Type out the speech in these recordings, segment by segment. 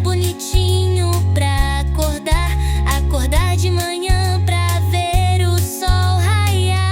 bonitinho pra acordar, acordar de manhã pra ver o sol raiar.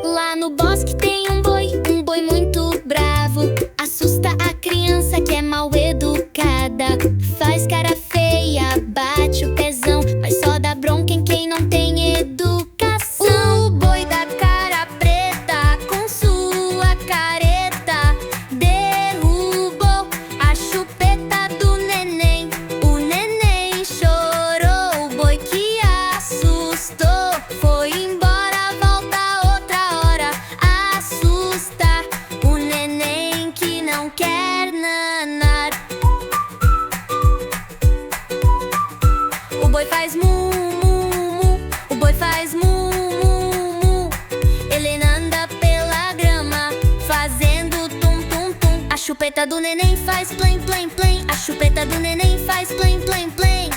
Lá no bosque tem um boi muito bravo. Assusta a criança que é mal educada. Faz cara feia, bate o pezão, mas só dá bronca em quem não tem educação. O boi da cara preta, com sua careta, derrubou a chupeta do neném. O neném chorou, o boi que assustou foi embora, volta outra hora. Assusta o neném que não quer nanar. O boi faz mu, mu, mu. O boi faz mu, mu, mu. Ele anda pela grama, fazendo tum, tum, tum. A chupeta do neném faz plim, plim, plim. A chupeta do neném faz plim, plim, plim.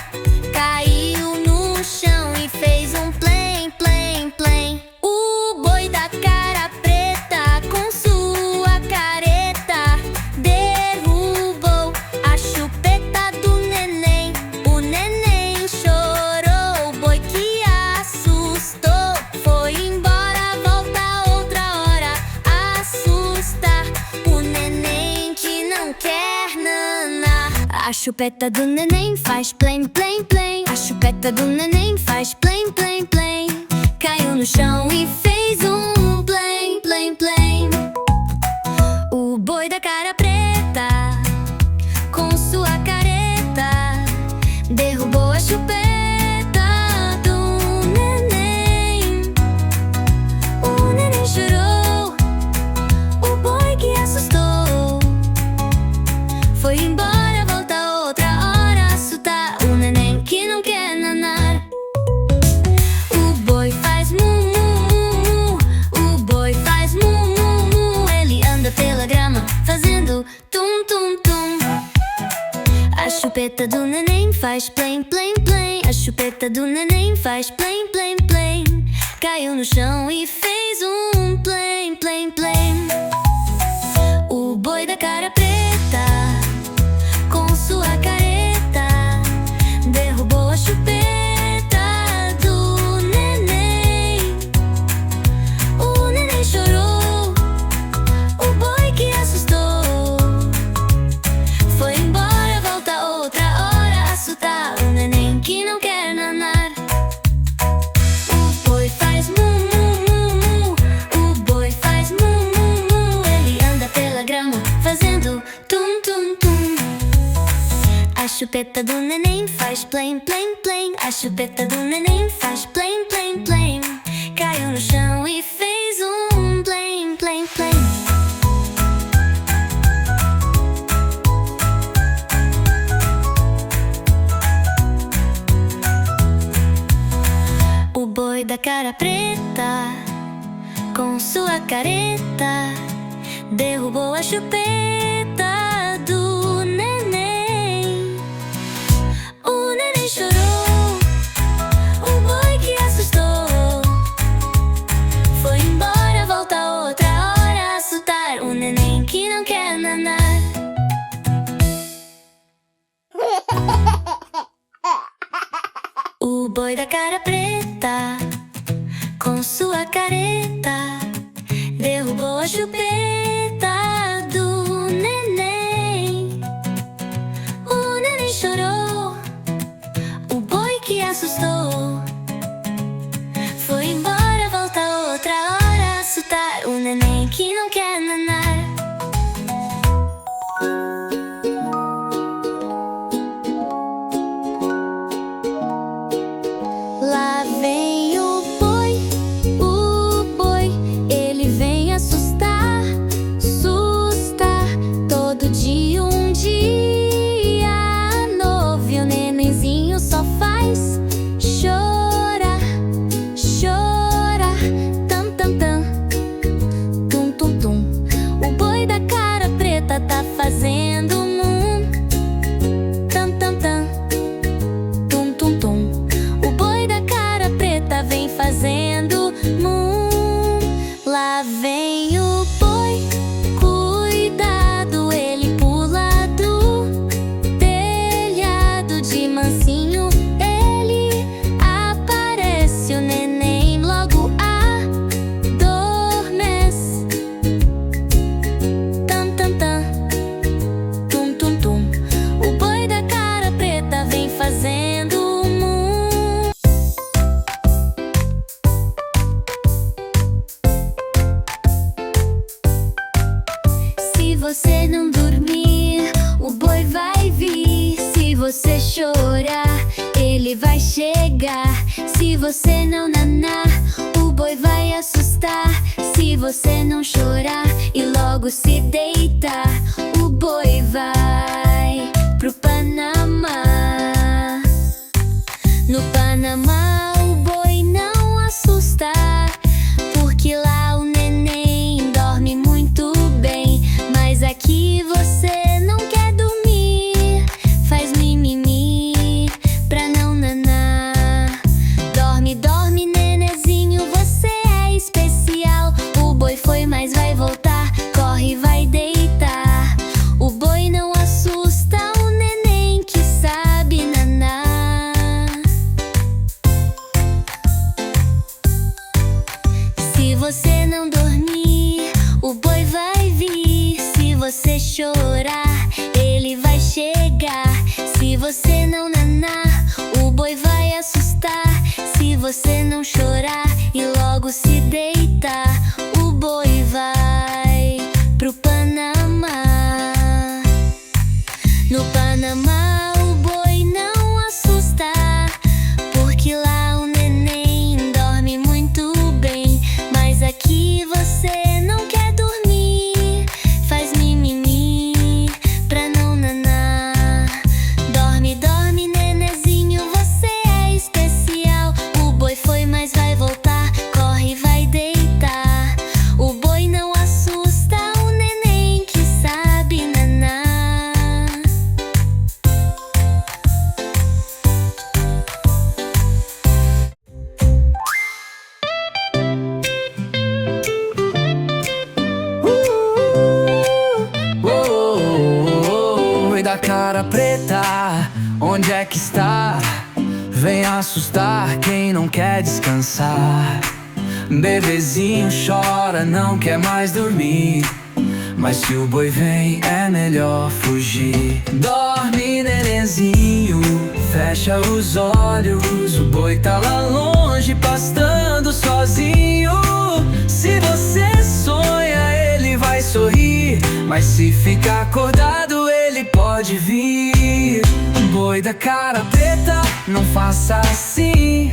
Caiu no chão e fez um plim, plim, plim. O boi da cara preta, com sua careta, derrubou a chupeta do neném. O neném chorou, o boi que assustou foi embora, volta outra hora. Assusta o neném que não quer nanar. A chupeta do neném faz plim, plim, plim. A chupeta do neném faz plim, plim, plim. Caiu no chão e fez um plim, plim, plim. O boi da cara preta, com sua careta, derrubou a chupeta do neném. O neném chorou, o boi que assustou foi embora, volta outra hora. Assustar o neném que não quer nanar. O boi faz mu, mu, mu. O boi faz mu, mu, mu. Ele anda pela grama, fazendo tum, tum, tum. A chupeta do neném faz plim, plim, plim. A chupeta do neném faz plim, plim, plim. Caiu no chão e fez um plim, plim, plim. O boi da cara preta, com sua careta, derrubou a chupeta do neném. O neném chorou, o boi que assustou foi embora, volta outra hora. Assustar o neném que não quer nanar. O boi faz mu, mu, mu, mu. O boi faz mu, mu, mu. Ele anda pela grama, fazendo tum, tum, tum. A chupeta do neném faz plim, plim, plim. A chupeta do neném faz plim, plim, plim. Caiu no chão e fez um plim, plim, plim. O boi da cara preta, com sua careta, derrubou a chupeta do neném. O neném chorou, o boi que assustou foi embora, volta outra hora. Assustar o neném que não quer nanar. O boi da cara preta, com sua careta, derrubou a chupeta do neném. O neném chorou, o boi que assustou Se você não nanar, o boi vai assustar. Se você não chorar e logo se deitar, o boi vai pro Panamá. No Panamá o boi não assusta, porque lá o neném dorme muito bem. Mas aqui você não quer dormir, faz mimimi pra não nanar. Dorme, dorme, nenezinho, você é especial. O boi foi, mas vai voltar, corre, vai deitar. O boi não assusta o neném que sabe nanar. Se você não dormir, o boi vai vir. Se você chorar, ele vai chegar. Se você não nanar, o boi vai assustar. Se você não chorar e logo se deitar, o boi vai pro Panamá. No Panamá o boi não assusta, porque lá o neném dorme muito bem. Mas aqui você não quer dormir, faz mimimi pra não nanar. Dorme, dorme, nenezinho, você é especial. O boi foi, mas vai voltar, corre, vai deitar. O boi não assusta o neném que sabe nanar. Boi da cara preta, onde é que está? Vem assustar quem não quer descansar. Bebezinho chora, não quer mais dormir. Mas se o boi vem, é melhor fugir. Dorme, nenenzinho, fecha os olhos. O boi tá lá longe, pastando sozinho. Se você sonha, ele vai sorrir. Mas se ficar acordado, ele pode vir. Boi da cara preta, não faça assim.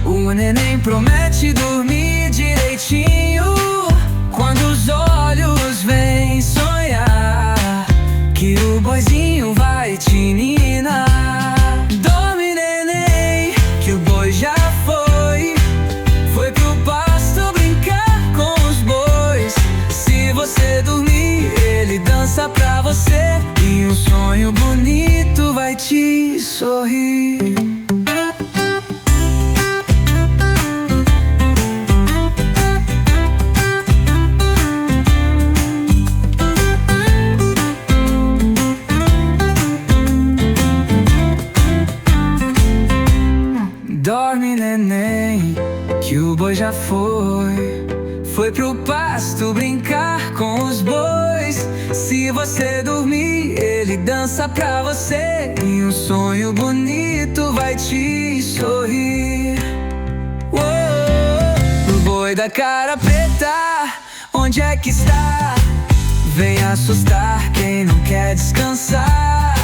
O neném promete dormir direitinho. Quando os olhos vêm sonhar que o boizinho vai te ninar. Dorme, neném, que o boi já foi. Foi pro pasto brincar com os bois. Se você dormir, ele dança pra você. E um sonho bonito vai te sorrir. Dorme, neném, que o boi já foi. Foi pro pasto brincar com os bois. Se você dormir, ele dança pra você. E um sonho bonito vai te sorrir. Uou, o boi da cara preta, onde é que está? Vem assustar quem não quer descansar.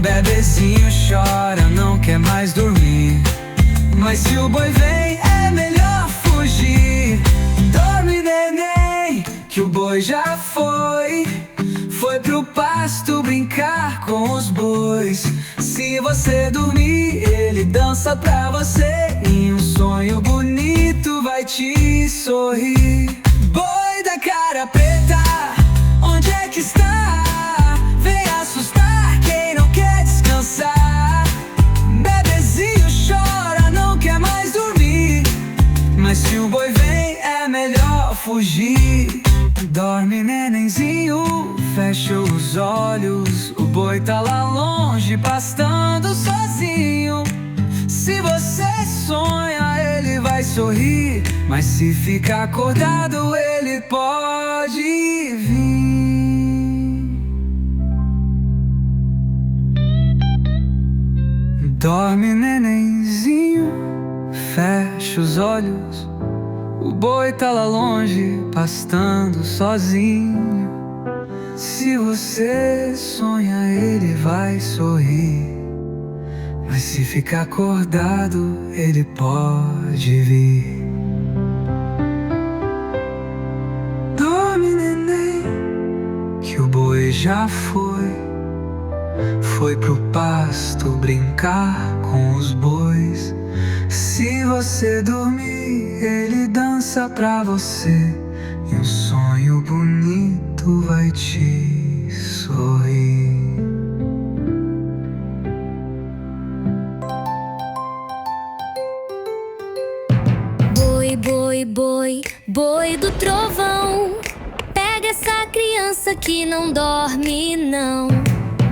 Bebezinho chora, não quer mais dormir. Mas se o boi vem, é melhor fugir. Dorme, neném, que o boi já foi. Foi pro pasto brincar com os bois. Se você dormir, ele dança pra você. E um sonho bonito vai te sorrir. Boi da cara preta, onde é que está? Vem assustar quem não quer descansar. Bebezinho chora, não quer mais dormir. Mas se o boi vem, é melhor fugir. Dorme, nenenzinho, fecha os olhos. O boi tá lá longe, pastando sozinho. Se você sonha, ele vai sorrir. Mas se ficar acordado, ele pode vir. Dorme, nenenzinho, fecha os olhos. O boi tá lá longe, pastando sozinho. Se você sonha, ele vai sorrir. Mas Mas se ficar acordado, ele pode vir. Dorme, neném, que o boi já foi pro pasto brincar com os bois. Se você dormir, ele dança pra você, e um sonho bonito vai te sorrir. Boi, boi, boi, boi do trovão, pega essa criança que não dorme não.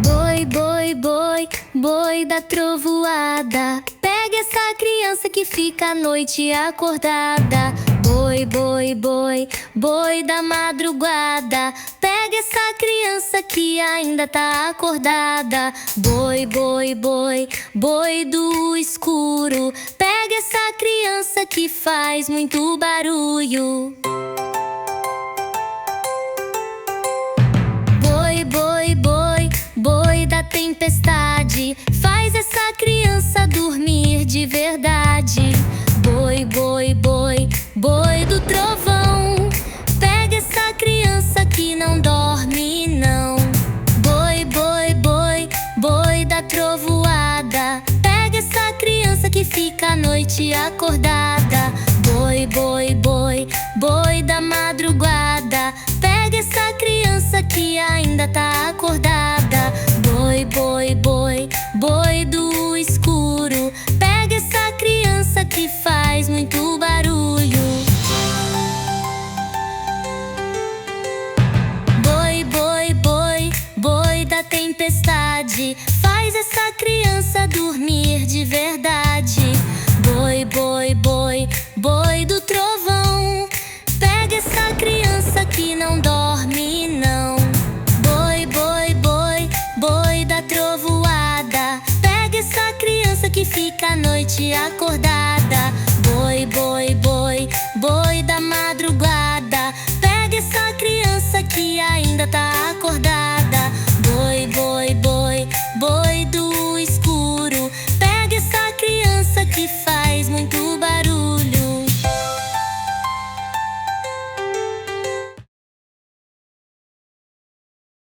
Boi, boi, boi, boi da trovoada, pega essa criança que fica a noite acordada. Boi, boi, boi, boi da madrugada, pega essa criança que ainda tá acordada. Boi, boi, boi, boi do escuro, pega essa criança que faz muito barulho. Boi, boi, boi, boi da tempestade, faz essa criança dormir de verdade. Boi, boi, boi, boi do trovão, pega essa criança que não dorme não. Boi, boi, boi, boi da trovoada, pega essa criança que fica a noite acordada. Boi, boi, boi, boi da madrugada, pega essa criança que ainda tá acordada. Boi, boi, boi, boi do escuro, pega essa criança que faz muito barulho. Boi, boi, boi, boi da tempestade, faz essa criança dormir de verdade. Boi, boi, boi, boi do trovão, pega essa criança que não dorme não. Boi, boi, boi, boi da trovoada, pega essa criança que fica a noite acordada. Boi, boi, boi, boi da madrugada, pega essa criança que ainda tá acordada.